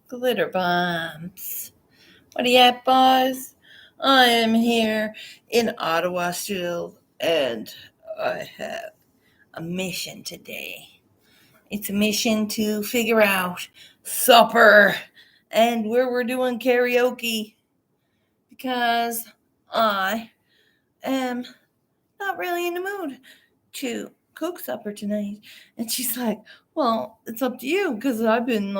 Glitter bombs. What are you at, boys? I am here in Ottawa still, and I have a mission today. It's a mission to figure out supper and where we're doing karaoke because I am not really in the mood to cook supper tonight. And she's like, well, it's up to you because I've been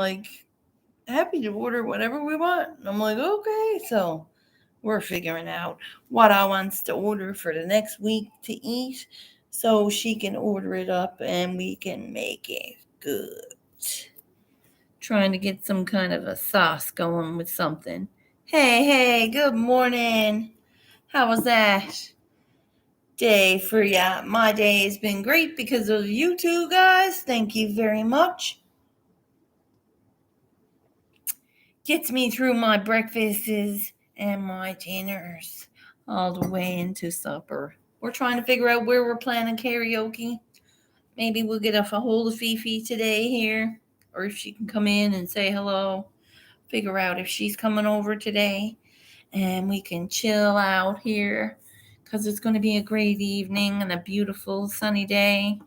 happy to order whatever we want. And I'm like, okay. So we're figuring out what I wants to order for the next week to eat so she can order it up and we can make it good. Trying to get some kind of a sauce going with something. Hey, good morning. How was that day for ya? My day has been great because of you two guys. Thank you very much. Gets me through my breakfasts and my dinners all the way into supper. We're trying to figure out where we're planning karaoke. Maybe we'll get a hold of Fifi today here, or if she can come in and say hello. Figure out if she's coming over today, and we can chill out here because it's going to be a great evening and a beautiful sunny day.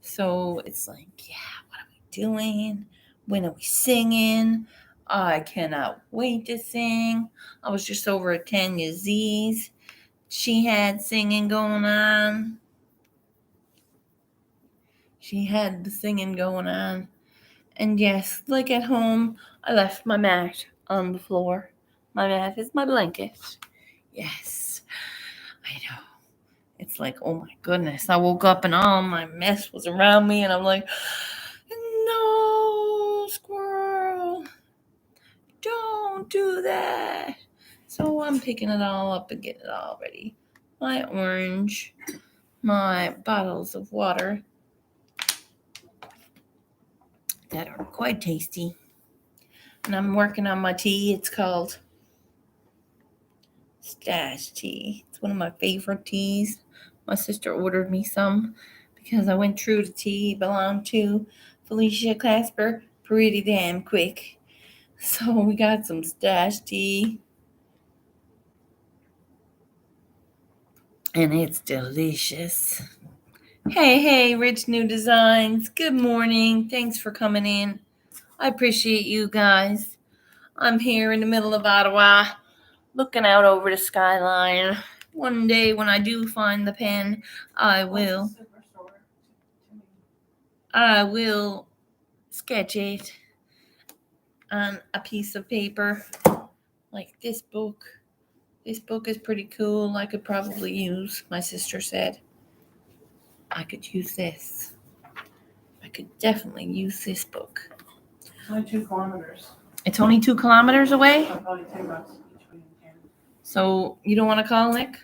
So it's like, yeah, what are we doing? When are we singing? I cannot wait to sing. I was just over at Tanya Z's. She had singing going on. And yes, like at home, I left my mat on the floor. My mat is my blanket. Yes, I know. It's like, oh my goodness. I woke up and all my mess was around me, and I'm like, no, squirrel, don't do that. So I'm picking it all up and getting it all ready. My orange, my bottles of water that are quite tasty. And I'm working on my tea. It's called Stash Tea. It's one of my favorite teas. My sister ordered me some because I went through the tea belonged to Felicia Casper pretty damn quick. So we got some Stash Tea. And it's delicious. Hey, Rich New Designs. Good morning. Thanks for coming in. I appreciate you guys. I'm here in the middle of Ottawa, looking out over the skyline. One day when I do find the pen, I will sketch it on a piece of paper like this book. This book is pretty cool. I could probably use, my sister said. I could use this. I could definitely use this book. It's only 2 kilometers. It's only 2 kilometers away? I'll probably take about each way you can. So you don't want to call Nick?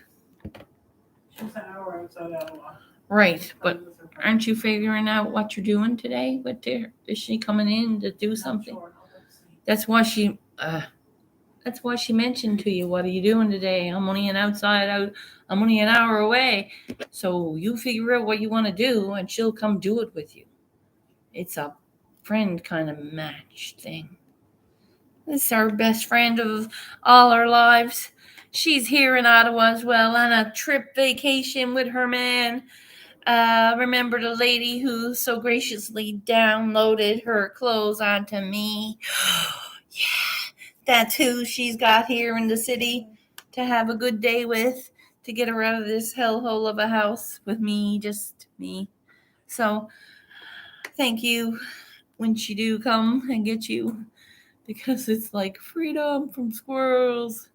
She's an hour outside Ottawa. Right, but aren't you figuring out what you're doing today with her? Is she coming in to do something? Sure. That's why she mentioned to you, what are you doing today? I'm only an hour away. So you figure out what you want to do and she'll come do it with you. It's a friend kind of match thing. This is our best friend of all our lives. She's here in Ottawa as well on a trip vacation with her man. Remember the lady who so graciously downloaded her clothes onto me? Yeah, that's who she's got here in the city to have a good day with, to get her out of this hellhole of a house with me, just me. So thank you when she do come and get you, because it's like freedom from squirrels.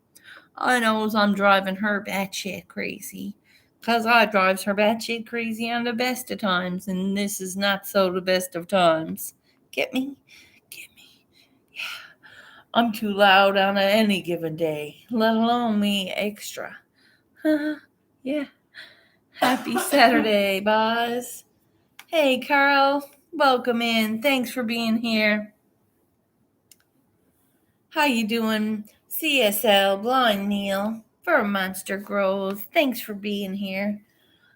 I knows I'm driving her batshit crazy, because I drives her batshit crazy on the best of times, and this is not so the best of times. Get me? Yeah. I'm too loud on any given day, let alone me extra. Yeah. Happy Saturday, boss. Hey, Carl. Welcome in. Thanks for being here. How you doing? CSL, Blind Neil, Fur Monster Grows. Thanks for being here.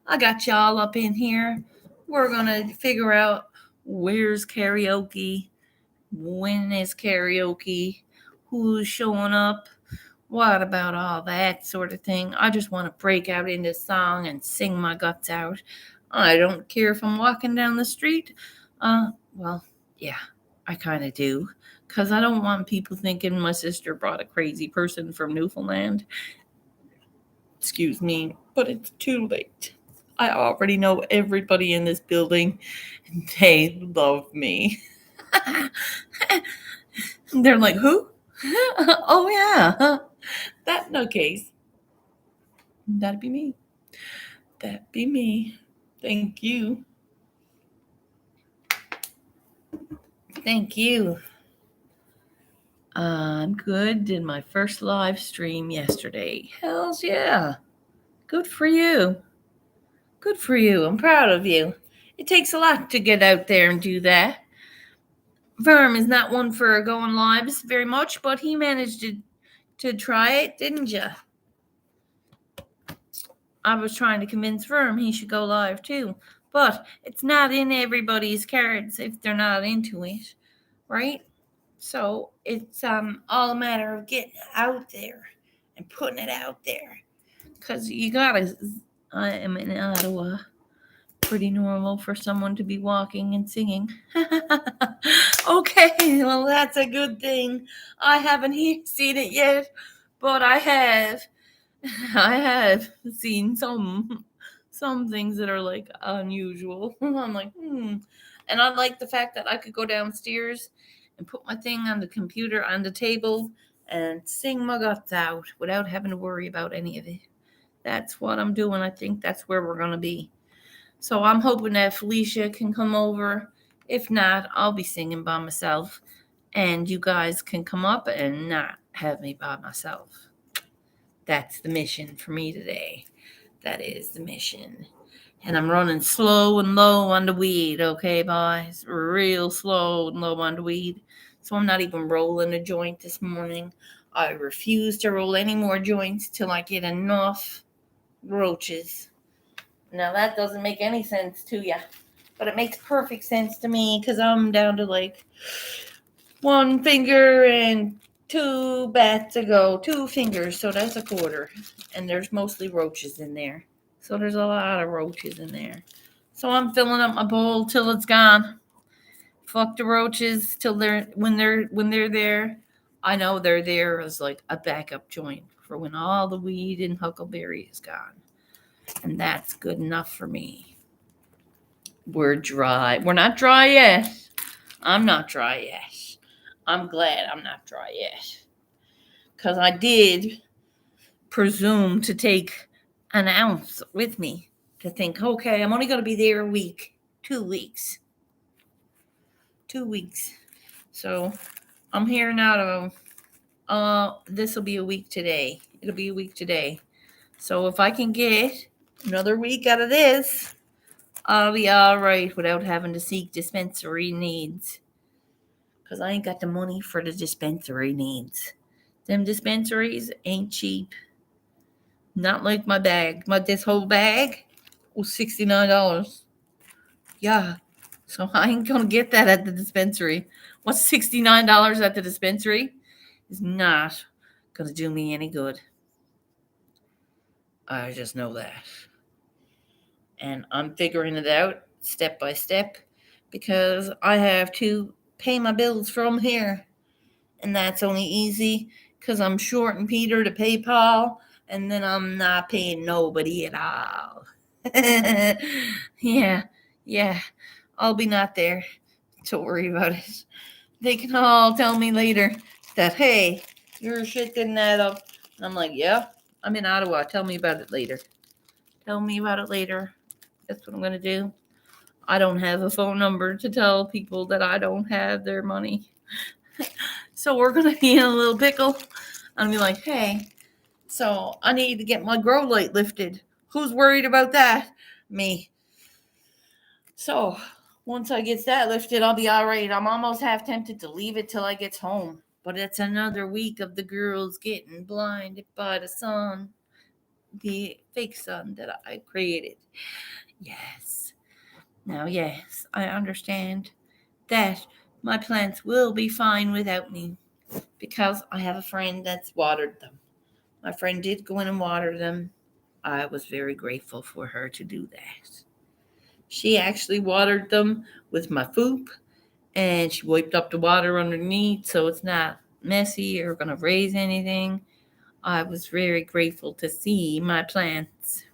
I got y'all up in here. We're going to figure out where's karaoke When is karaoke? Who's showing up? What about all that sort of thing? I just want to break out into song and sing my guts out. I don't care if I'm walking down the street. Well, yeah, I kind of do. Because I don't want people thinking my sister brought a crazy person from Newfoundland. Excuse me, but it's too late. I already know everybody in this building, and they love me. They're like, who? Oh, yeah. That no case. That'd be me. That'd be me. Thank you. Thank you. I'm good. Did my first live stream yesterday. Hells yeah. Good for you. Good for you. I'm proud of you. It takes a lot to get out there and do that. Verm is not one for going lives very much, but he managed to try it, didn't you? I was trying to convince Verm he should go live too, but it's not in everybody's cards if they're not into it, right? So it's all a matter of getting out there and putting it out there, because you gotta. I am in Ottawa. Pretty normal for someone to be walking and singing. Okay, well, that's a good thing. I haven't seen it yet, but I have. I have seen some things that are like unusual. I'm like, and I like the fact that I could go downstairs and put my thing on the computer on the table and sing my guts out without having to worry about any of it. That's what I'm doing. I think that's where we're gonna be. So I'm hoping that Felicia can come over. If not, I'll be singing by myself, and you guys can come up and not have me by myself. That's the mission for me today. That is the mission. And I'm running slow and low on the weed, okay, boys? Real slow and low on the weed. So I'm not even rolling a joint this morning. I refuse to roll any more joints till I get enough roaches. Now that doesn't make any sense to you, but it makes perfect sense to me because I'm down to like one finger and two bats to go. 2 fingers, so that's a quarter. And there's mostly roaches in there. So there's a lot of roaches in there. So I'm filling up my bowl till it's gone. Fuck the roaches till when they're there. I know they're there as like a backup joint for when all the weed and huckleberry is gone. And that's good enough for me. We're dry. We're not dry yet. I'm not dry yet. I'm glad I'm not dry yet. Because I did presume to take an ounce with me to think, okay, I'm only going to be there a week, 2 weeks. 2 weeks. So I'm here now this will be a week today. It'll be a week today. So if I can get another week out of this, I'll be all right without having to seek dispensary needs. Because I ain't got the money for the dispensary needs. Them dispensaries ain't cheap. Not like my bag. This whole bag was $69. Yeah. So I ain't going to get that at the dispensary. What's $69 at the dispensary is not going to do me any good. I just know that. And I'm figuring it out step by step because I have to pay my bills from here. And that's only easy because I'm shorting Peter to pay Paul, and then I'm not paying nobody at all. yeah, I'll be not there. Don't worry about it. They can all tell me later that, hey, your shit didn't add up. And I'm like, yeah, I'm in Ottawa. Tell me about it later. Tell me about it later. That's what I'm going to do. I don't have a phone number to tell people that I don't have their money. So we're going to be in a little pickle. I'm be like, hey, so I need to get my grow light lifted. Who's worried about that? Me. So once I get that lifted, I'll be all right. I'm almost half tempted to leave it till I get home. But it's another week of the girls getting blinded by the sun. The fake sun that I created. Yes. Now, yes, I understand that My plants will be fine without me because I have a friend that's watered them. My friend did go in and water them. I was very grateful for her to do that. She actually watered them with my foop, and she wiped up the water underneath so it's not messy or going to raise anything. I was very grateful to see my plants.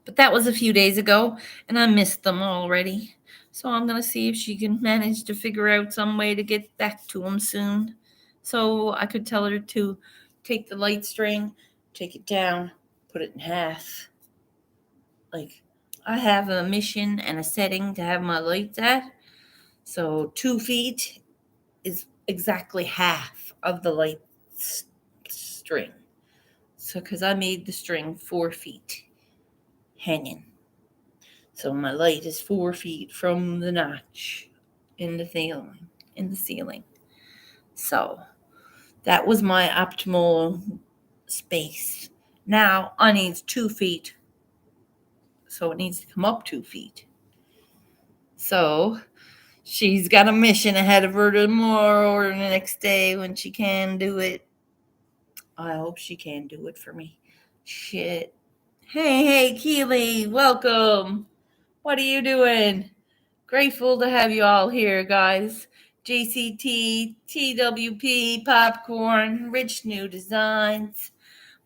But that was a few days ago, and I missed them already. So I'm going to see if she can manage to figure out some way to get back to them soon. So I could tell her to take the light string, take it down, put it in half. Like, I have a mission and a setting to have my lights at. So 2 feet is exactly half of the light string. So, because I made the string 4 feet hanging. So my light is 4 feet from the notch in the ceiling. So that was my optimal space. Now I need 2 feet. So it needs to come up 2 feet. So she's got a mission ahead of her tomorrow or the next day when she can do it. I hope she can do it for me. Shit. Hey, Keely, welcome. What are you doing? Grateful to have you all here, guys. JCT, TWP, Popcorn, Rich New Designs.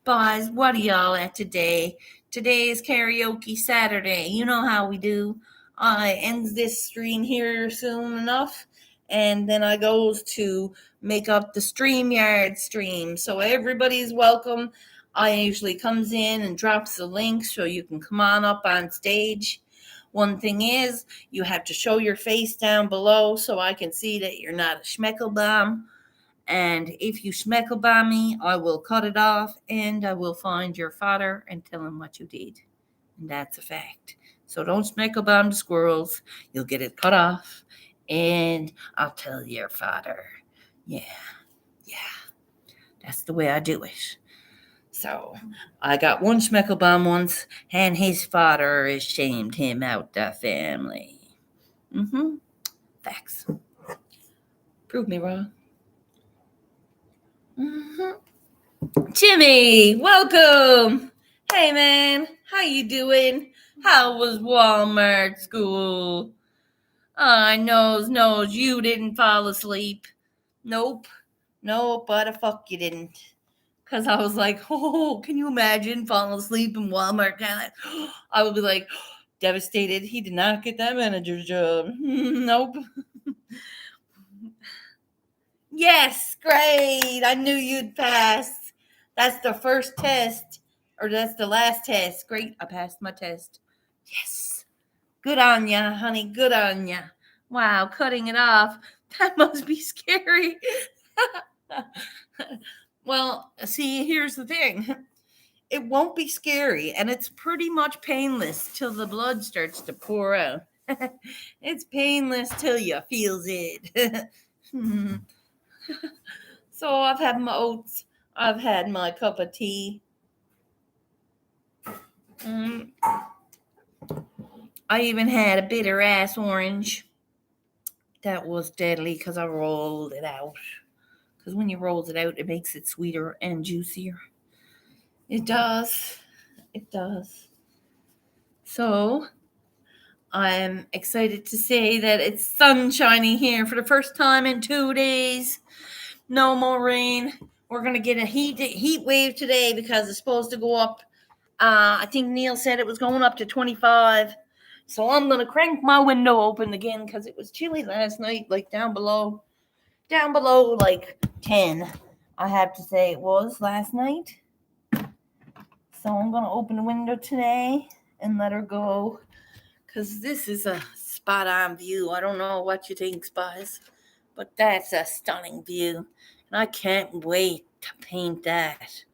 Boys, what are y'all at today? Today is karaoke Saturday. You know how we do. I end this stream here soon enough, and then I goes to make up the StreamYard stream. So everybody's welcome. I usually comes in and drops the link so you can come on up on stage. One thing is, you have to show your face down below so I can see that you're not a schmeckelbaum. And if you schmeckle by me, I will cut it off and I will find your father and tell him what you did. And that's a fact. So don't schmeckle bomb the squirrels. You'll get it cut off and I'll tell your father. Yeah. That's the way I do it. So I got one schmeckelbaum once and his father shamed him out the family. Facts. Prove me wrong. Jimmy, welcome. Hey man, how you doing? How was Walmart school? I knows you didn't fall asleep. Nope, but the fuck you didn't. Cause I was like, oh, can you imagine falling asleep in Walmart? I would be like devastated. He did not get that manager's job. Nope. Yes, great. I knew you'd pass. That's the first test, or that's the last test. Great, I passed my test. Yes. Good on ya, honey. Good on ya. Wow, cutting it off. That must be scary. Well, see, here's the thing. It won't be scary, and it's pretty much painless till the blood starts to pour out. It's painless till you feels it. So I've had my oats. I've had my cup of tea. I even had a bitter ass orange. That was deadly because I rolled it out. Because when you roll it out, it makes it sweeter and juicier. It does. It does. So I'm excited to say that it's sunshiny here for the first time in 2 days. No more rain. We're going to get a heat wave today because it's supposed to go up. I think Neil said it was going up to 25. So I'm going to crank my window open again because it was chilly last night, like down below like 10. I have to say it was last night. So I'm going to open the window today and let her go because this is a spot on view. I don't know what you think, Spies, but that's a stunning view. And I can't wait to paint that.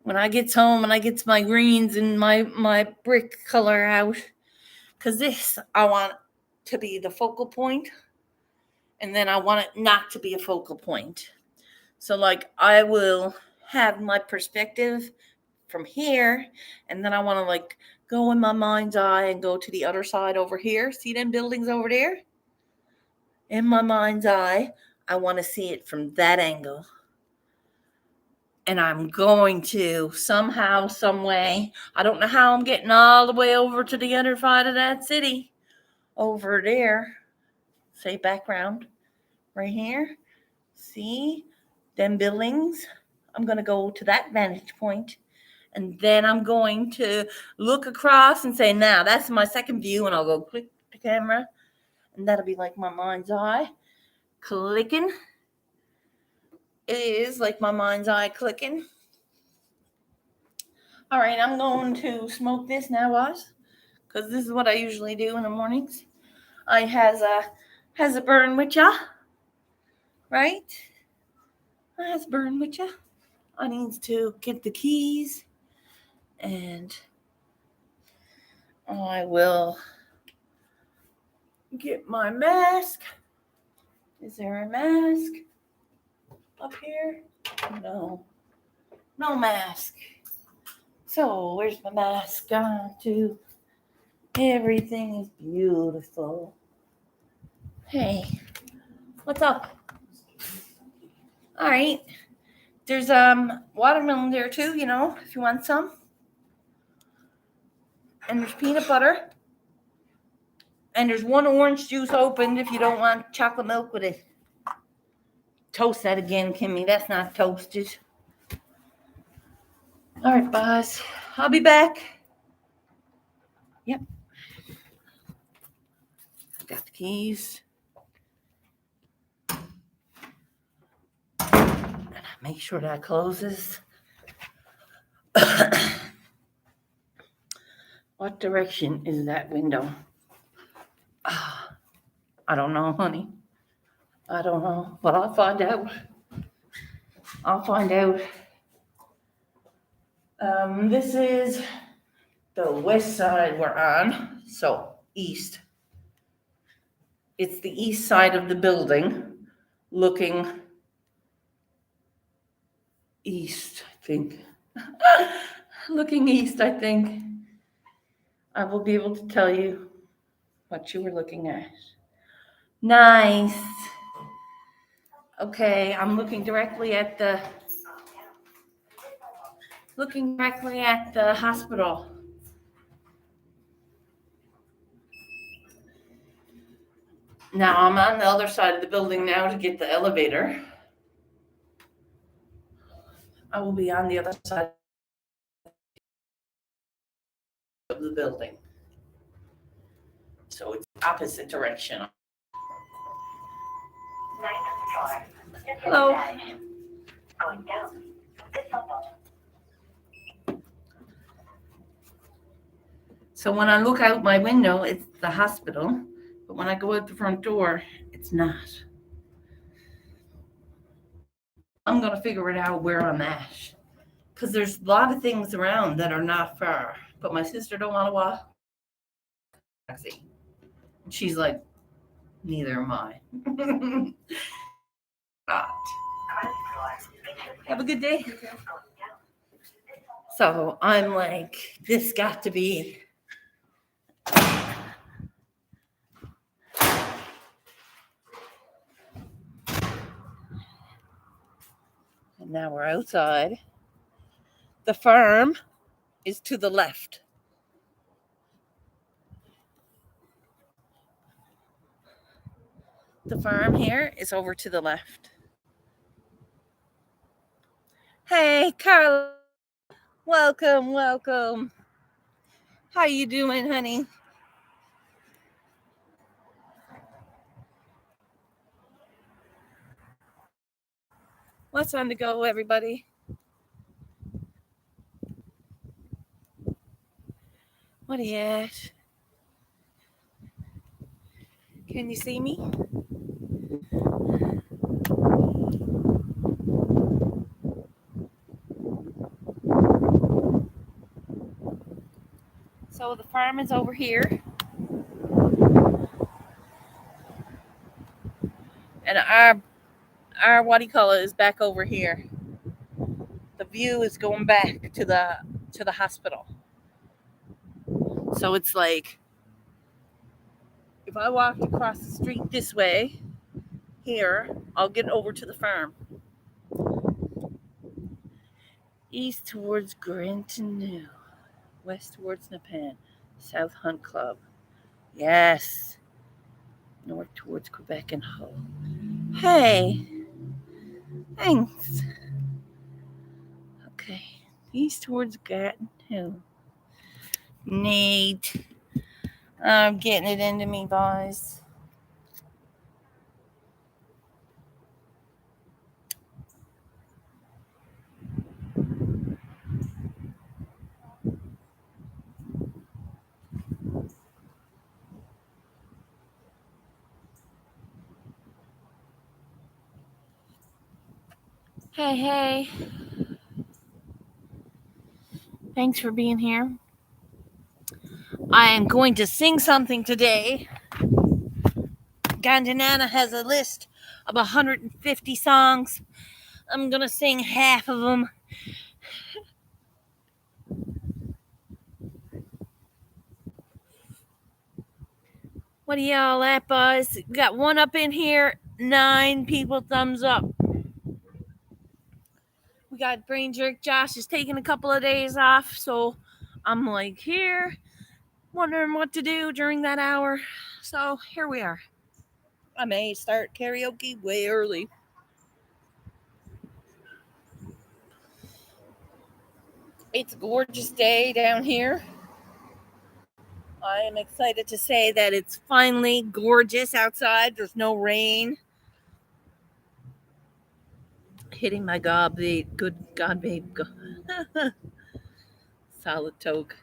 When I get home and I get my greens and my brick color out, because this I want to be the focal point, and then I want it not to be a focal point. So like I will have my perspective from here, and then I want to like go in my mind's eye and go to the other side over here. See them buildings over there? in my mind's eye, I want to see it from that angle. And I'm going to somehow, some way, I don't know how I'm getting all the way over to the other side of that city. Over there, say background, right here. See them buildings? I'm going to go to that vantage point, and then I'm going to look across and say, now that's my second view, and I'll go click the camera, and that'll be like my mind's eye clicking. It is like my mind's eye clicking. All right, I'm going to smoke this now, boss, because this is what I usually do in the mornings. I has a burn with ya, right? I has a burn with ya. I needs to get the keys, and I will get my mask. Is there a mask up here? No mask. So where's my mask gone to? Everything is beautiful. Hey, what's up? All right. There's watermelon there too, if you want some. And there's peanut butter. And there's one orange juice opened if you don't want chocolate milk with it. Toast that again, Kimmy. That's not toasted. All right, boss. I'll be back. Yep. Got the keys. And make sure that closes. What direction is that window? I don't know, honey. I don't know, but I'll find out. This is the west side we're on, so east. It's the east side of the building, looking east, I think. Looking east, I think. I will be able to tell you what you were looking at. Nice. Okay, I'm looking directly at the hospital. Now I'm on the other side of the building now to get the elevator. I will be on the other side of the building. So it's opposite direction. Hello. Going down. So when I look out my window, it's the hospital. But when I go out the front door, it's not. I'm going to figure it out where I'm at. Because there's a lot of things around that are not far. But my sister don't want to walk. She's like, neither am I. Have a good day. So I'm like, this got to be. And now we're outside. The farm is to the left. The farm here is over to the left. Hey, Carla. Welcome. How you doing, honey? What's on the go, everybody? What are you at? Can you see me? So the farm is over here. And our what do you call it is back over here. The view is going back to the hospital. So it's like if I walked across the street this way, Here, I'll get over to the farm. East towards Grantonou, west towards Nepan, south Hunt Club. Yes, north towards Quebec and Hull. Hey, thanks. Okay, east towards Gatineau. Neat. I'm getting it into me, boys. Hey, hey. Thanks for being here. I am going to sing something today. Gandanana has a list of 150 songs. I'm going to sing half of them. What are y'all at, boys? We got one up in here, 9 people thumbs up. We got Brain Jerk. Josh is taking a couple of days off, so I'm like here, wondering what to do during that hour. So here we are. I may start karaoke way early. It's a gorgeous day down here. I am excited to say that it's finally gorgeous outside. There's no rain. Hitting my gob, the good God, babe. Solid toke.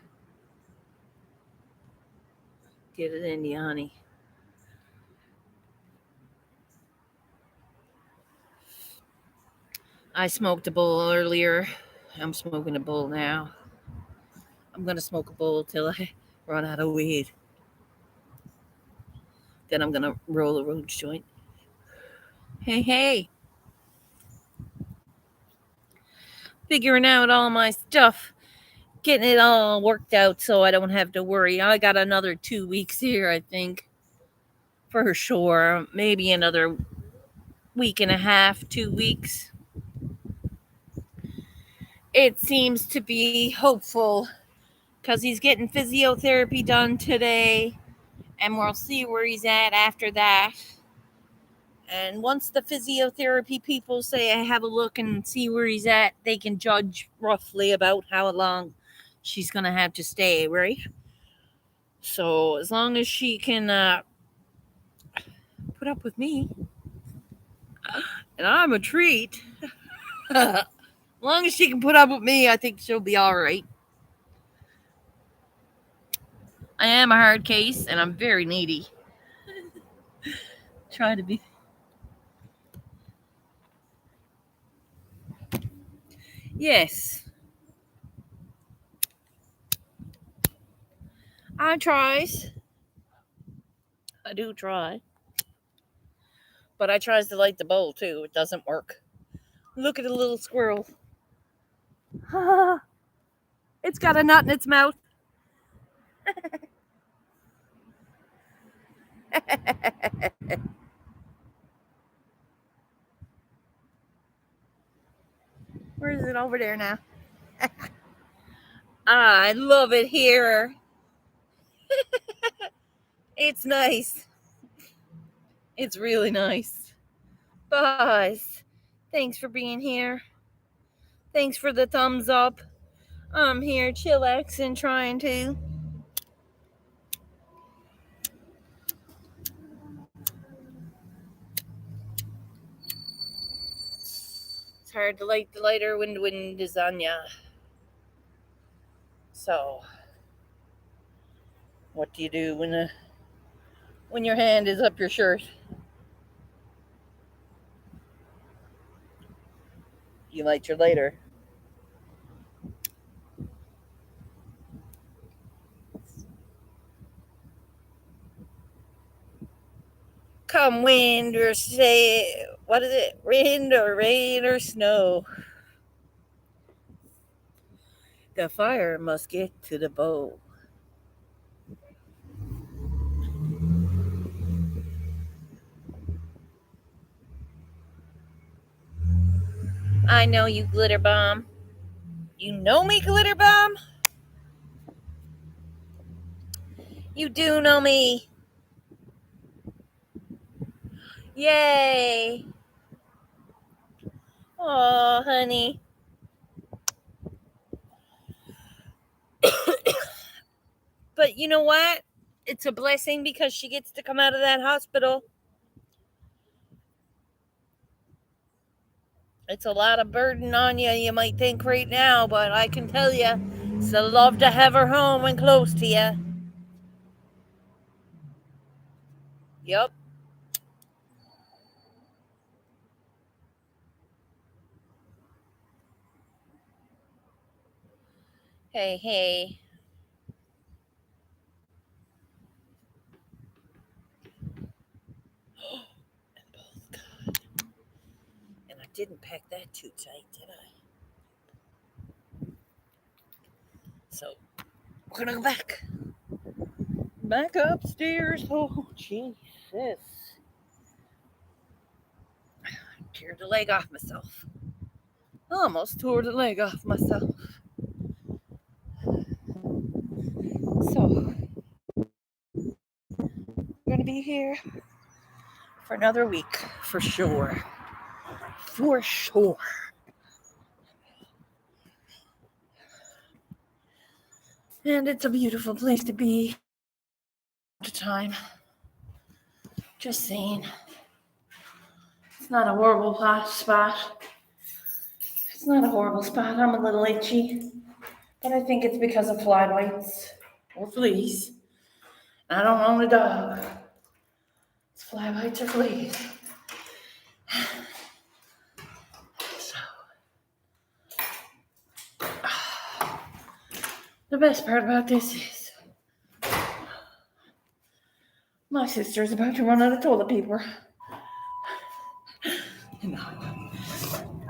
Get it in, Yanni. I smoked a bowl earlier. I'm smoking a bowl now. I'm going to smoke a bowl till I run out of weed. Then I'm going to roll a roach joint. Hey, hey. Figuring out all my stuff. Getting it all worked out so I don't have to worry. I got another 2 weeks here, I think. For sure. Maybe another week and a half, 2 weeks. It seems to be hopeful because he's getting physiotherapy done today, and we'll see where he's at after that. And once the physiotherapy people say I have a look and see where he's at, they can judge roughly about how long she's going to have to stay, right? So as long as she can put up with me, and I'm a treat, as long as she can put up with me, I think she'll be all right. I am a hard case, and I'm very needy. Try to be. Yes. I tries. I do try. But I tries to light the bowl too. It doesn't work. Look at a little squirrel. It's got a nut in its mouth. Where is it? Over there now. I love it here. It's nice. It's really nice. Buzz, thanks for being here. Thanks for the thumbs up. I'm here chillaxing, trying to. It's hard to light the lighter when the wind is on ya. So, what do you do when your hand is up your shirt? You light your lighter. Come wind or say, what is it? Wind or rain or snow. The fire must get to the bowl. I know you, Glitter Bomb. You know me, Glitter Bomb? You do know me. Yay. Oh, honey. But you know what? It's a blessing because she gets to come out of that hospital. It's a lot of burden on you, you might think right now, but I can tell you, it's a love to have her home and close to you. Yep. Hey. And I didn't pack that too tight, did I? So, we're gonna go back. Back upstairs. Oh, Jesus. Tear the leg off myself. Almost tore the leg off myself. So, we're gonna be here for another week, for sure. For sure. And it's a beautiful place to be at the time. Just saying. It's not a horrible spot. It's not a horrible spot. I'm a little itchy. But I think it's because of fly bites or fleas. I don't own a dog. It's fly bites or fleas. So, the best part about this is my sister's about to run out of toilet paper.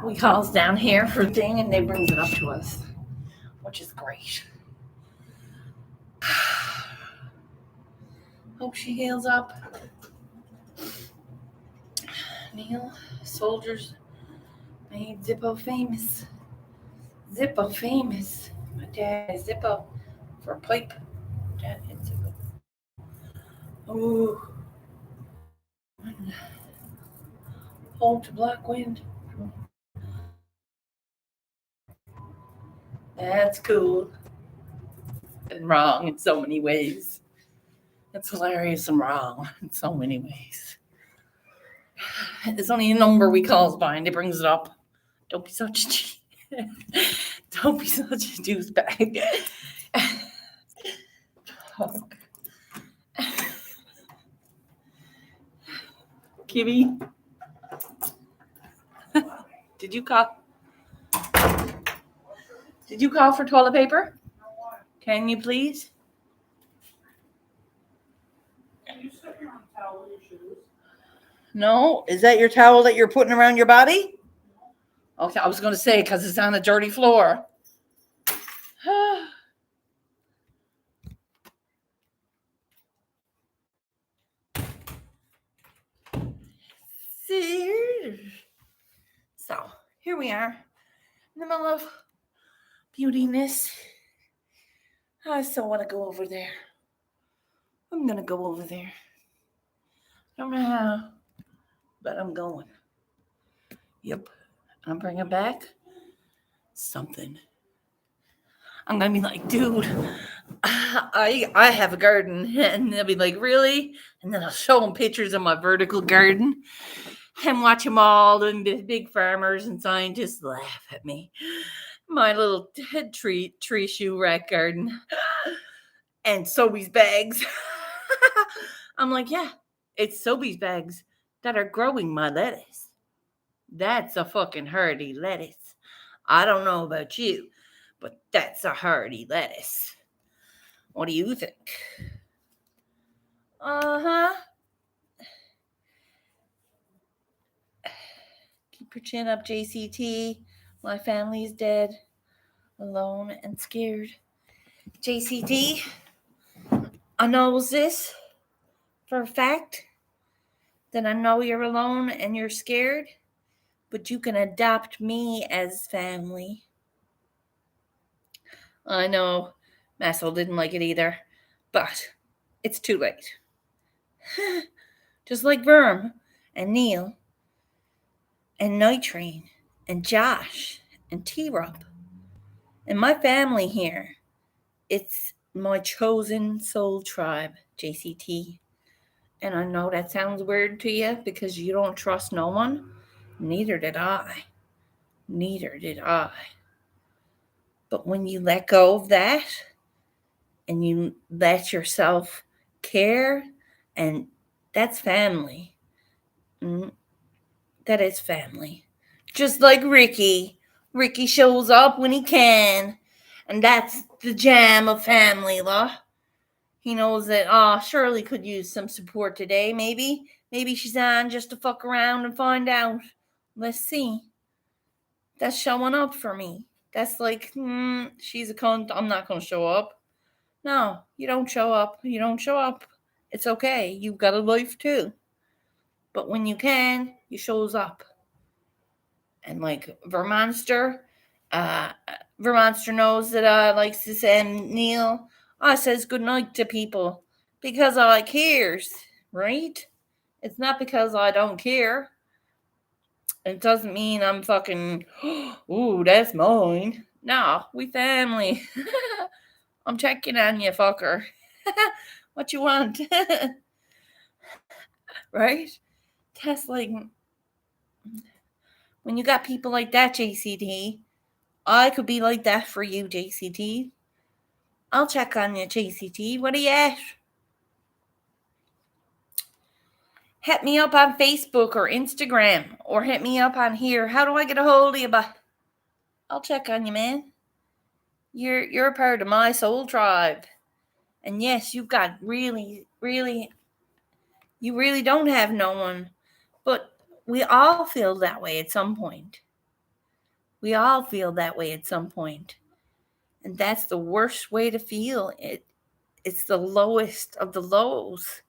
We calls down here for a thing and they brings it up to us, which is great. Hope she heals up. Neil, soldiers made Zippo famous. Zippo famous. My dad is Zippo for a pipe. Dad had Zippo. Ooh. Hold to black wind. That's cool. And wrong in so many ways. It's hilarious and wrong in so many ways. It's only a number we calls by and it brings it up. Don't be such a don't be such a douchebag. Fuck. Kimmy, did you call? Did you call for toilet paper? Can you please? Can you set your own towel with your shoes? No. Is that your towel that you're putting around your body? Okay, I was going to say because it's on a dirty floor. So here we are in the middle of beautiness. I still want to go over there. I'm going to go over there. I don't know how, but I'm going. Yep. I'm bringing back something. I'm going to be like, dude, I have a garden. And they'll be like, really? And then I'll show them pictures of my vertical garden and watch them all, and the big farmers and scientists laugh at me. My little tree shoe rack garden and Sobeys bags. I'm like, yeah, it's Sobeys bags that are growing my lettuce. That's a fucking hardy lettuce. I don't know about you, but that's a hardy lettuce. What do you think? Uh-huh. Keep your chin up, JCT. My family's dead, alone and scared. JCT, I knows this for a fact, that I know you're alone and you're scared, but you can adopt me as family. I know Massel didn't like it either, but it's too late. Just like Verm and Neil and Night Train and Josh and T-Rub and my family here. It's my chosen soul tribe, JCT. And I know that sounds weird to you because you don't trust no one. Neither did I. Neither did I. But when you let go of that and you let yourself care, and that's family. That is family. Just like Ricky. Ricky shows up when he can. And that's the jam of family, law. He knows that Shirley could use some support today, maybe. Maybe she's on just to fuck around and find out. Let's see. That's showing up for me. That's like, she's a cunt. I'm not going to show up. No, you don't show up. You don't show up. It's okay. You've got a life too. But when you can, you shows up. And like Vermonster knows that I likes to send Neil. I says goodnight to people because I cares, right? It's not because I don't care. It doesn't mean I'm fucking, ooh, that's mine. No, we family. I'm checking on you, fucker. What you want? Right? That's like, when you got people like that, JCT, I could be like that for you, JCT. I'll check on you, JCT. What are you at? Hit me up on Facebook or Instagram, or hit me up on here. How do I get a hold of you? I'll check on you, man. You're a part of my soul tribe. And yes, you've got really you really don't have no one. But we all feel that way at some point. We all feel that way at some point. And that's the worst way to feel. It's the lowest of the lows.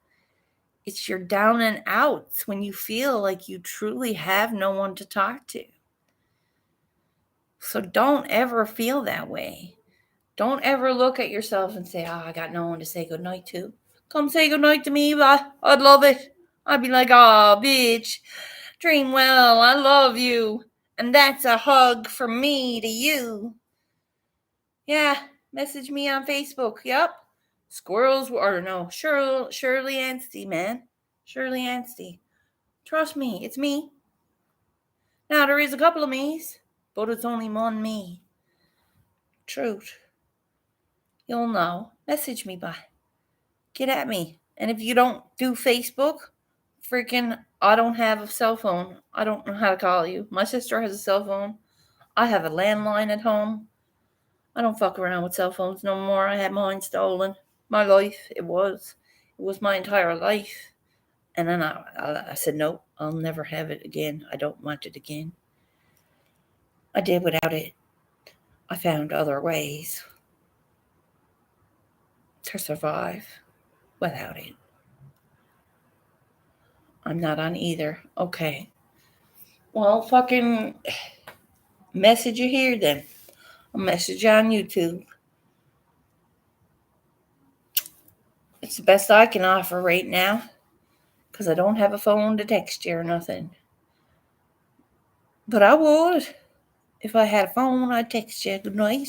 It's your down and outs when you feel like you truly have no one to talk to. So don't ever feel that way. Don't ever look at yourself and say, I got no one to say goodnight to. Come say goodnight to me, I'd love it. I'd be like, bitch, dream well, I love you. And that's a hug from me to you. Yeah, message me on Facebook. Yep. Squirls, or no, Shirley Anstey, man. Shirley Anstey. Trust me, it's me. Now, there is a couple of me's, but it's only one me. Truth. You'll know. Message me, bye. Get at me. And if you don't do Facebook, freaking, I don't have a cell phone. I don't know how to call you. My sister has a cell phone. I have a landline at home. I don't fuck around with cell phones no more. I had mine stolen. My life, it was my entire life. And then I said, nope, I'll never have it again. I don't want it again. I did without it. I found other ways to survive without it. I'm not on either. Okay. Well, fucking message you here then. I'll message you on YouTube. It's the best I can offer right now because I don't have a phone to text you or nothing. But I would. If I had a phone, I'd text you good night.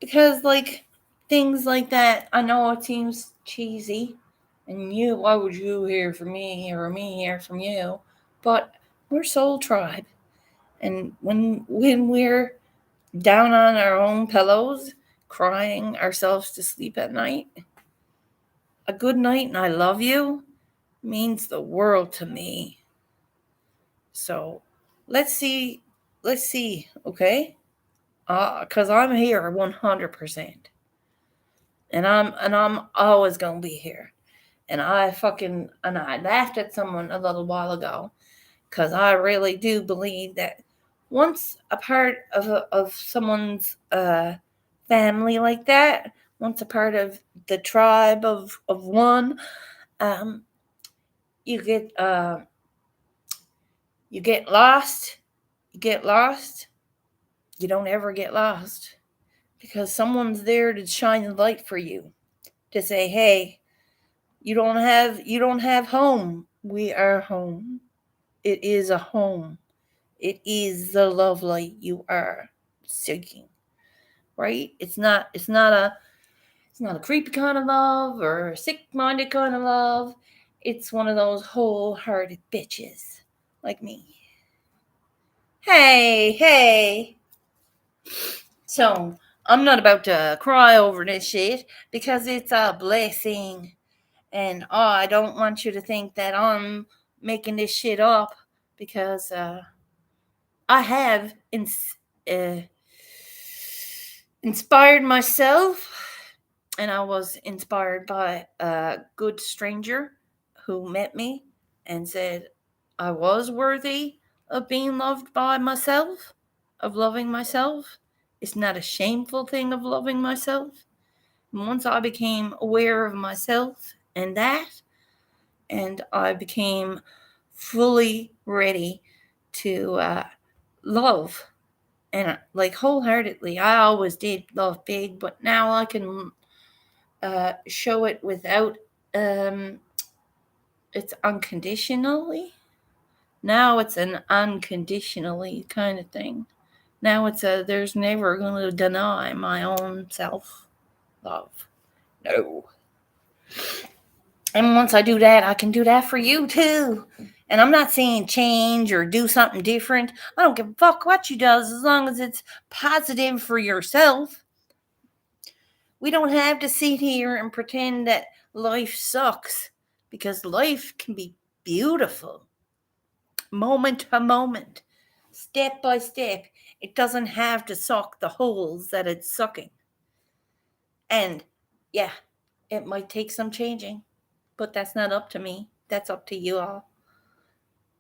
Because, like, things like that, I know it seems cheesy. And why would you hear from me or me hear from you? But we're soul tribe. And when we're down on our own pillows, crying ourselves to sleep at night, a good night and I love you means the world to me. So let's see, okay? Cause I'm here 100%, and I'm always gonna be here. And I laughed at someone a little while ago, cause I really do believe that once a part of someone's family like that, once a part of the tribe of one, you You get lost, you get lost, you don't ever get lost because someone's there to shine the light for you, to say, hey, you don't have home. We are home. It is a home. It is the love light you are seeking. Right? It's not a creepy kind of love or a sick-minded kind of love. It's one of those wholehearted bitches like me. Hey, hey. So, I'm not about to cry over this shit because it's a blessing. And I don't want you to think that I'm making this shit up because I have uh, inspired myself, and I was inspired by a good stranger who met me and said I was worthy of being loved by myself, of loving myself. It's not a shameful thing of loving myself. And once I became aware of myself and I became fully ready to love, and like wholeheartedly. I always did love big, but now I can show it without it's unconditionally. Now it's an unconditionally kind of thing. Now it's a there's never going to deny my own self love. No. And once I do that, I can do that for you too. And I'm not saying change or do something different. I don't give a fuck what you does as long as it's positive for yourself. We don't have to sit here and pretend that life sucks because life can be beautiful. Moment to moment, step by step. It doesn't have to suck the holes that it's sucking. And yeah, it might take some changing, but that's not up to me. That's up to you all.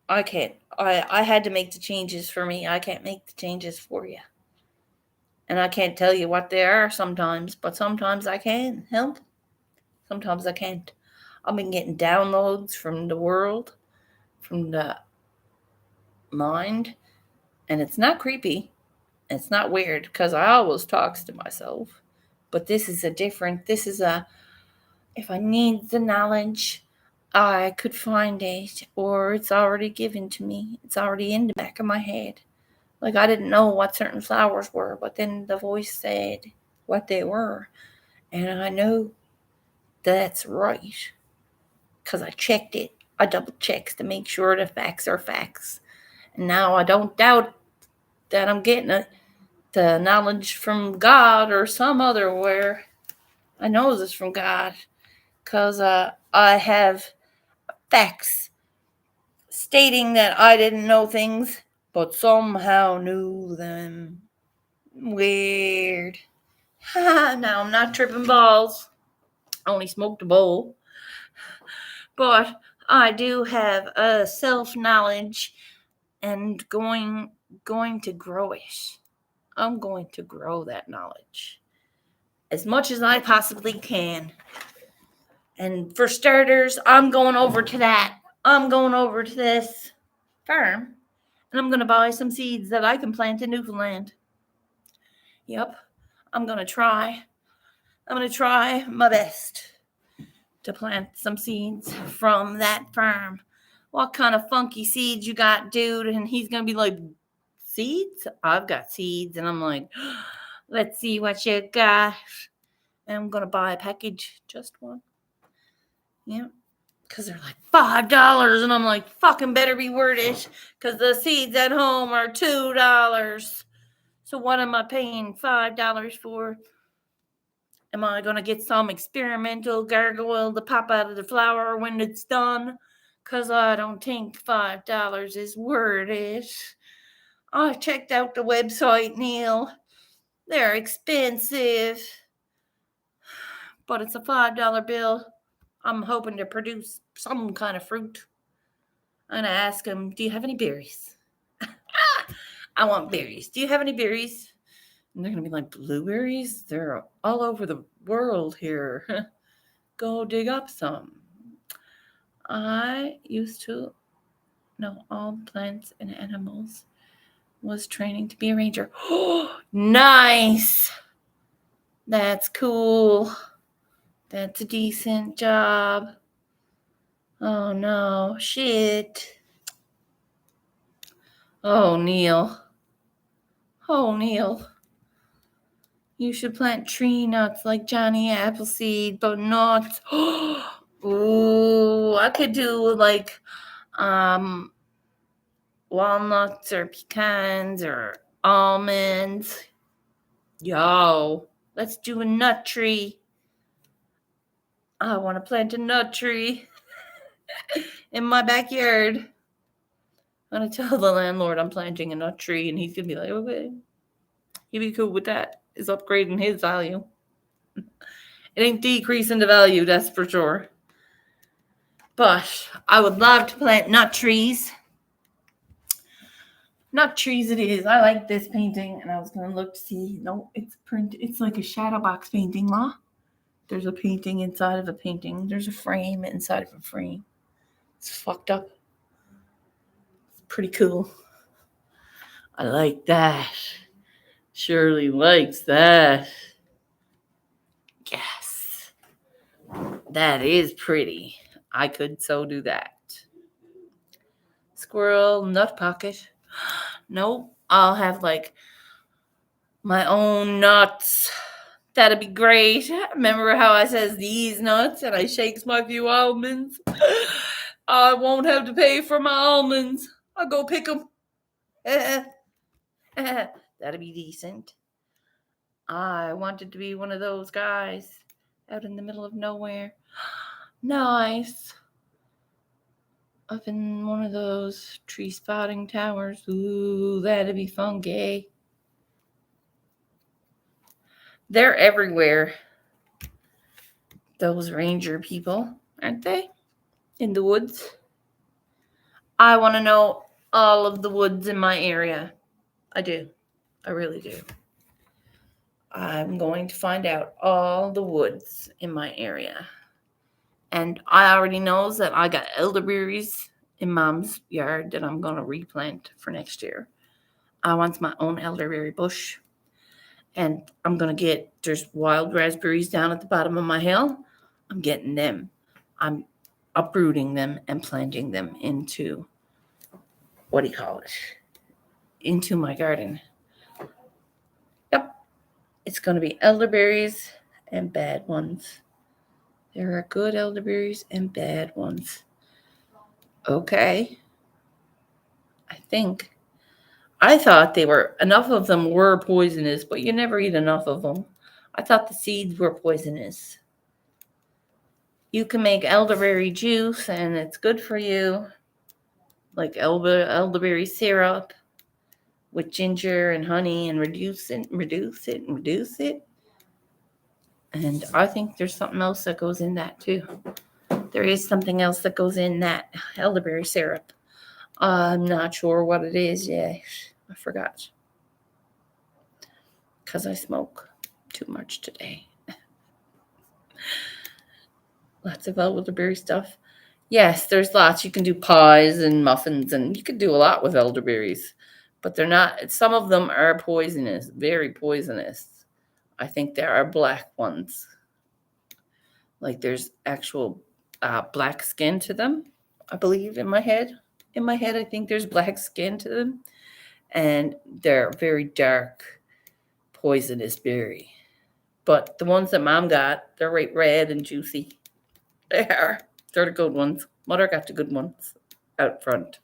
I can't. I had to make the changes for me. I can't make the changes for you. And I can't tell you what they are sometimes, but sometimes I can help. Sometimes I can't. I've been getting downloads from the world, from the mind, and it's not creepy. It's not weird because I always talks to myself. But this is a, if I need the knowledge, I could find it, or it's already given to me. It's already in the back of my head. Like I didn't know what certain flowers were, but then the voice said what they were. And I know that's right because I checked it. I double checked to make sure the facts are facts. And now I don't doubt that I'm getting the knowledge from God or some other where. I know this from God because I have facts stating that I didn't know things, but somehow knew them. Weird. Now I'm not tripping balls. I only smoked a bowl. But I do have a self knowledge and going to grow it. I'm going to grow that knowledge as much as I possibly can. And for starters, I'm going over to that. I'm going over to this farm and I'm going to buy some seeds that I can plant in Newfoundland. Yep, I'm going to try. I'm going to try my best to plant some seeds from that farm. What kind of funky seeds you got, dude? And he's going to be like, seeds? I've got seeds. And I'm like, let's see what you got. And I'm going to buy a package, just one. Yeah. Because they're like $5. And I'm like, fucking better be worth it. Because the seeds at home are $2. So what am I paying $5 for? Am I going to get some experimental gargoyle to pop out of the flower when it's done? Because I don't think $5 is worth it. I checked out the website, Neil. They're expensive. But it's a $5 bill. I'm hoping to produce some kind of fruit. I'm going to ask them, do you have any berries? I want berries. Do you have any berries? And they're going to be like, blueberries? They're all over the world here. Go dig up some. I used to all plants and animals. Was training to be a ranger. Oh, nice. That's cool. That's a decent job. Oh no, shit. Oh, Neil. Oh, Neil. You should plant tree nuts like Johnny Appleseed, but not. Ooh, I could do like walnuts or pecans or almonds. Yo, let's do a nut tree. I want to plant a nut tree in my backyard. I'm going to tell the landlord I'm planting a nut tree, and he's going to be like, okay. He'd be cool with that. It's upgrading his value. It ain't decreasing the value, that's for sure. But I would love to plant nut trees. Nut trees it is. I like this painting, and I was going to look to see. No, it's print. It's like a shadow box painting, Law. There's a painting inside of a painting. There's a frame inside of a frame. It's fucked up. It's pretty cool. I like that. Shirley likes that. Yes. That is pretty. I could so do that. Squirrel nut pocket. Nope. I'll have like my own nuts. That'd be great. Remember how I says these nuts and I shakes my few almonds? I won't have to pay for my almonds. I'll go pick them. That'd be decent. I wanted to be one of those guys out in the middle of nowhere. Nice. Up in one of those tree spotting towers. Ooh, that'd be funky. They're everywhere. Those ranger people, aren't they? In the woods. I want to know all of the woods in my area. I do. I really do. I'm going to find out all the woods in my area. And I already knows that I got elderberries in Mom's yard that I'm going to replant for next year. I want my own elderberry bush. And I'm going to get, there's wild raspberries down at the bottom of my hill. I'm getting them. I'm uprooting them and planting them into, into my garden. Yep. It's going to be elderberries and bad ones. There are good elderberries and bad ones. Okay. I thought enough of them were poisonous, but you never eat enough of them. I thought the seeds were poisonous. You can make elderberry juice and it's good for you. Like elderberry syrup with ginger and honey and reduce it. And I think there's something else that goes in that too. There is something else that goes in that elderberry syrup. I'm not sure what it is yet. I forgot. Because I smoke too much today. Lots of elderberry stuff. Yes, there's lots. You can do pies and muffins, and you can do a lot with elderberries. But they're not, some of them are poisonous, very poisonous. I think there are black ones. Like there's actual black skin to them, I believe, in my head. In my head, I think there's black skin to them. And they're very dark, poisonous berry. But the ones that Mom got, they're right red and juicy. They are. They're the good ones. Mother got the good ones out front.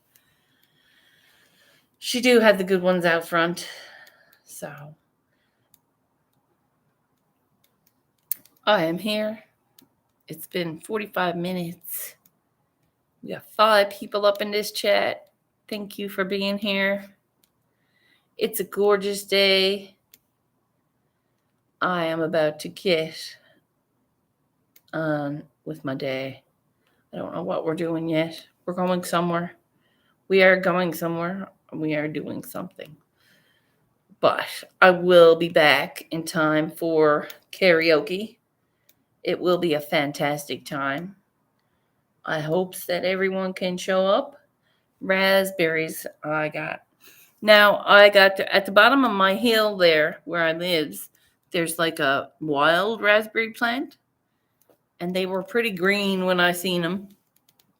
She do have the good ones out front. So I am here. It's been 45 minutes. We got 5 people up in this chat. Thank you for being here. It's a gorgeous day. I am about to get on with my day. I don't know what we're doing yet. We're going somewhere. We are going somewhere. We are doing something. But I will be back in time for karaoke. It will be a fantastic time. I hope that everyone can show up Raspberries I got. Now I got at the bottom of my hill there where I lives. There's like a wild raspberry plant, and they were pretty green when I seen them.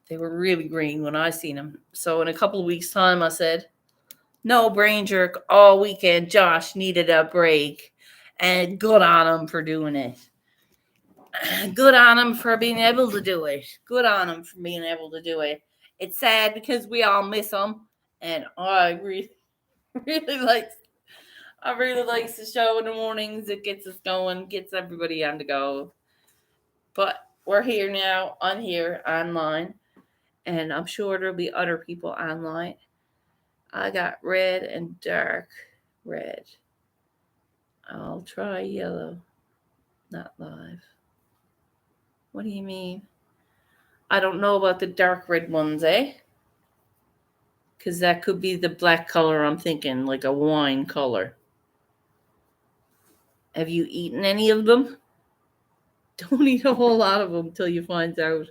They were really green when I seen them. So in a couple of weeks' time, I said, "No brain jerk all weekend. Josh needed a break, and good on him for doing it. Good on him for being able to do it. Good on him for being able to do it. It's sad because we all miss him, and I really, really like. I really likes the show in the mornings. It gets us going, gets everybody on the go. But we're here now. I'm here online, and I'm sure there'll be other people online. I got red and dark red. I'll try yellow. Not live. What do you mean? I don't know about the dark red ones, eh? Because that could be the black color I'm thinking, like a wine color. Have you eaten any of them? Don't eat a whole lot of them until you find out.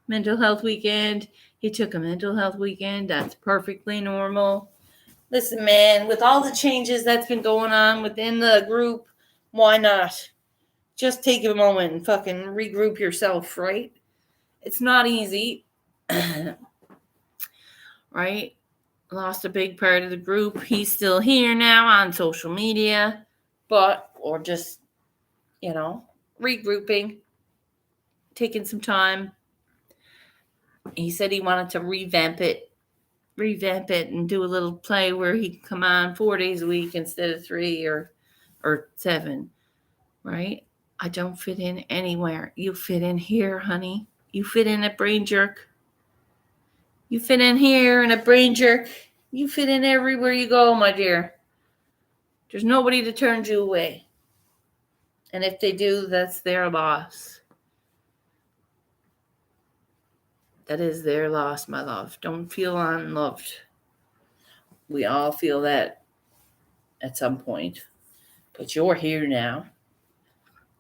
Mental health weekend. He took a mental health weekend. That's perfectly normal. Listen, man, with all the changes that's been going on within the group, why not? Just take a moment and fucking regroup yourself, right? It's not easy. Right? Lost a big part of the group. He's still here now on social media, or just, regrouping, taking some time. He said he wanted to revamp it and do a little play where he could come on 4 days a week instead of 3 or 7, right? I don't fit in anywhere. You fit in here, honey. You fit in at Brain Jerk. You fit in here and at Brain Jerk. You fit in everywhere you go, my dear. There's nobody to turn you away. And if they do, that's their loss. That is their loss, my love. Don't feel unloved. We all feel that at some point. But you're here now.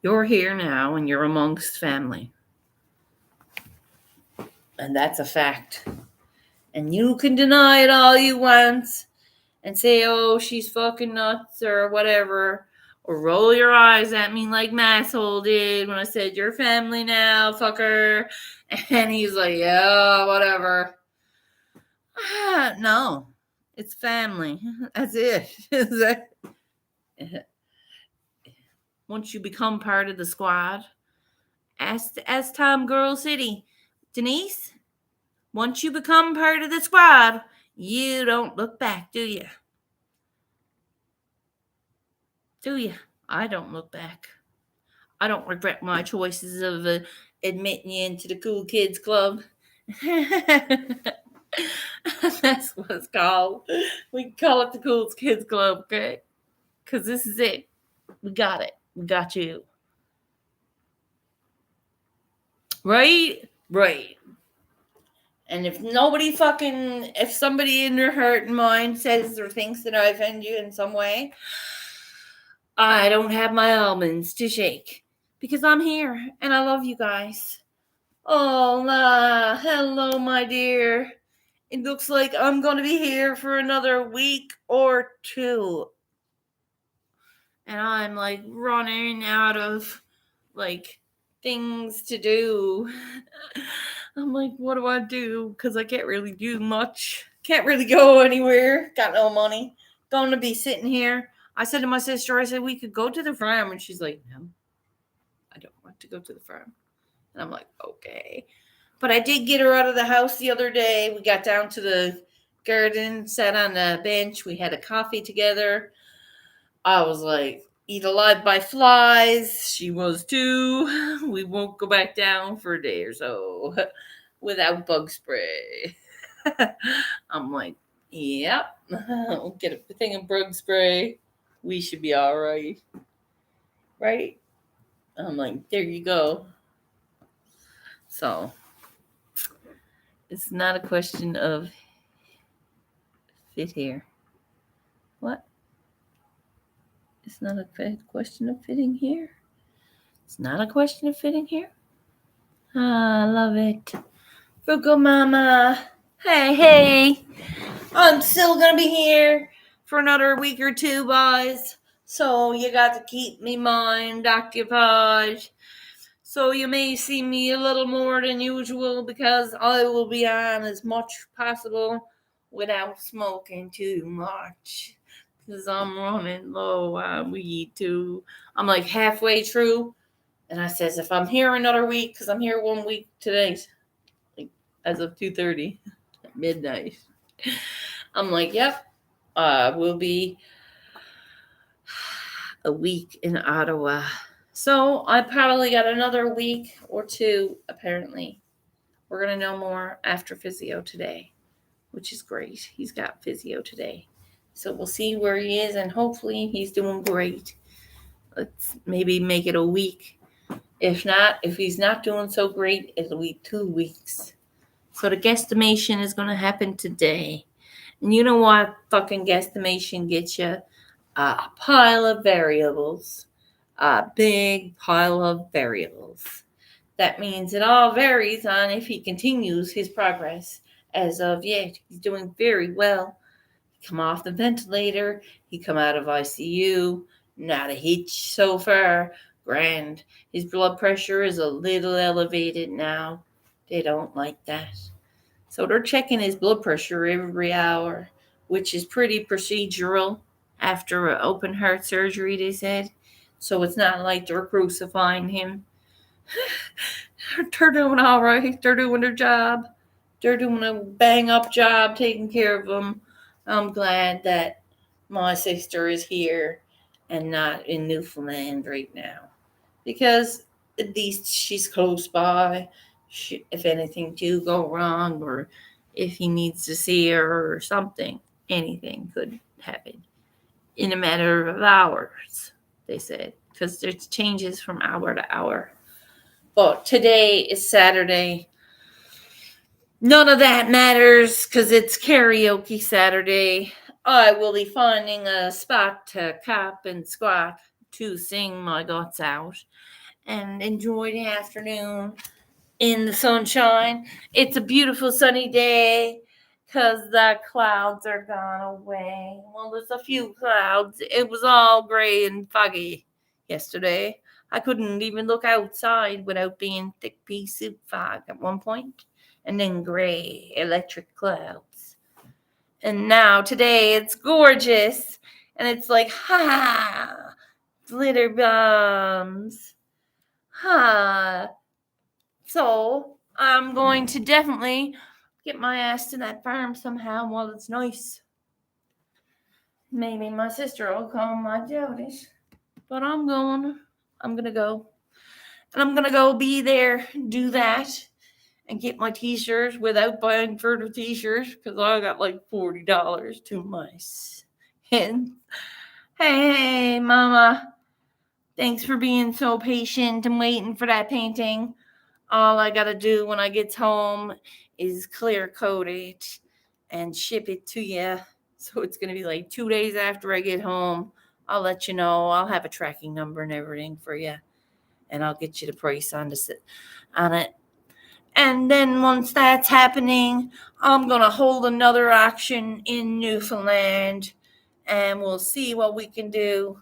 You're here now and you're amongst family. And that's a fact. And you can deny it all you want and say, oh, she's fucking nuts or whatever. Or roll your eyes at me like Masshole did when I said, you're family now, fucker. And he's like, yeah, whatever. No, it's family. That's it. Once you become part of the squad, ask Tom Girl City. Denise, once you become part of the squad, you don't look back, do you? Do you? I don't look back. I don't regret my choices of admitting you into the Cool Kids Club. That's what it's called. We can call it the Cool Kids Club, okay? Because this is it. We got it. We got you. Right? Right. And if somebody in their heart and mind says or thinks that I offend you in some way, I don't have my almonds to shake because I'm here and I love you guys. Oh, hello, my dear. It looks like I'm going to be here for another week or 2. And I'm like running out of things to do. I'm like, what do I do? Because I can't really do much. Can't really go anywhere. Got no money. Going to be sitting here. I said to my sister, we could go to the farm. And she's like, no, I don't want to go to the farm. And I'm like, okay. But I did get her out of the house the other day. We got down to the garden, sat on the bench. We had a coffee together. I was like, eat alive by flies. She was too. We won't go back down for a day or so without bug spray. I'm like, yep. We'll get a thing of bug spray. We should be all right. Right? I'm like, there you go. So, it's not a question of fit here. What? It's not a question of fitting here? It's not a question of fitting here? I love it. Frugal Mama. Hey, I'm still gonna be here for another week or two, guys. So you got to keep me mind occupied. So you may see me a little more than usual because I will be on as much possible without smoking too much. Because I'm running low on weed too. I'm like halfway through, and I says if I'm here another week, because I'm here 1 week today, like as of 2:30 at midnight. I'm like, yep, we'll be a week in Ottawa. So I probably got another week or two, apparently. We're going to know more after physio today, which is great. He's got physio today. So we'll see where he is, and hopefully he's doing great. Let's maybe make it a week. If not, if he's not doing so great, it'll be 2 weeks. So the guesstimation is going to happen today. And you know what fucking guesstimation gets you? A pile of variables. A big pile of variables. That means it all varies on if he continues his progress. As of yet, he's doing very well. He come off the ventilator. He come out of ICU. Not a hitch so far. Grand. His blood pressure is a little elevated now. They don't like that. So they're checking his blood pressure every hour, which is pretty procedural after an open heart surgery, they said. So it's not like they're crucifying him. They're doing all right. They're doing their job. They're doing a bang up job taking care of him. I'm glad that my sister is here and not in Newfoundland right now, because at least she's close by. If anything do go wrong, or if he needs to see her or something, anything could happen in a matter of hours, they said, because there's changes from hour to hour. But today is Saturday. None of that matters because it's karaoke Saturday. I will be finding a spot to cop and squat to sing my guts out and enjoy the afternoon in the sunshine. It's a beautiful sunny day because the clouds are gone away. Well, there's a few clouds. It was all gray and foggy yesterday. I couldn't even look outside without being thick pea soup fog at one point, and then gray electric clouds. And now today it's gorgeous, and it's like, ha, glitter bombs. Ha. So I'm going to definitely get my ass to that farm somehow while it's nice. Maybe my sister will come, I doubt it. But I'm going to go. And I'm going to go be there, do that, and get my t-shirts without buying further t-shirts because I got like $40 to my hand. Hey, Mama. Thanks for being so patient and waiting for that painting. All I got to do when I get home is clear coat it and ship it to you. So it's going to be like 2 days after I get home. I'll let you know. I'll have a tracking number and everything for you. And I'll get you the price on it. And then once that's happening, I'm going to hold another auction in Newfoundland. And we'll see what we can do.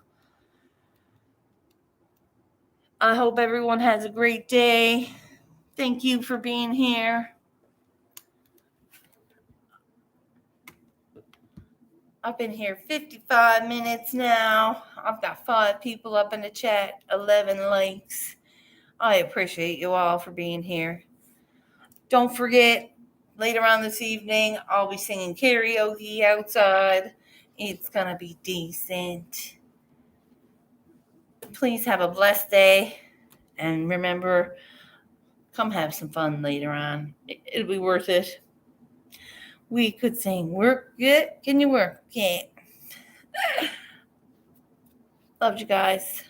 I hope everyone has a great day. Thank you for being here. I've been here 55 minutes now. I've got 5 people up in the chat, 11 likes. I appreciate you all for being here. Don't forget, later on this evening, I'll be singing karaoke outside. It's going to be decent. Please have a blessed day. And remember, come have some fun later on. It'll be worth it. We could sing, work it, can you work it? Love you guys.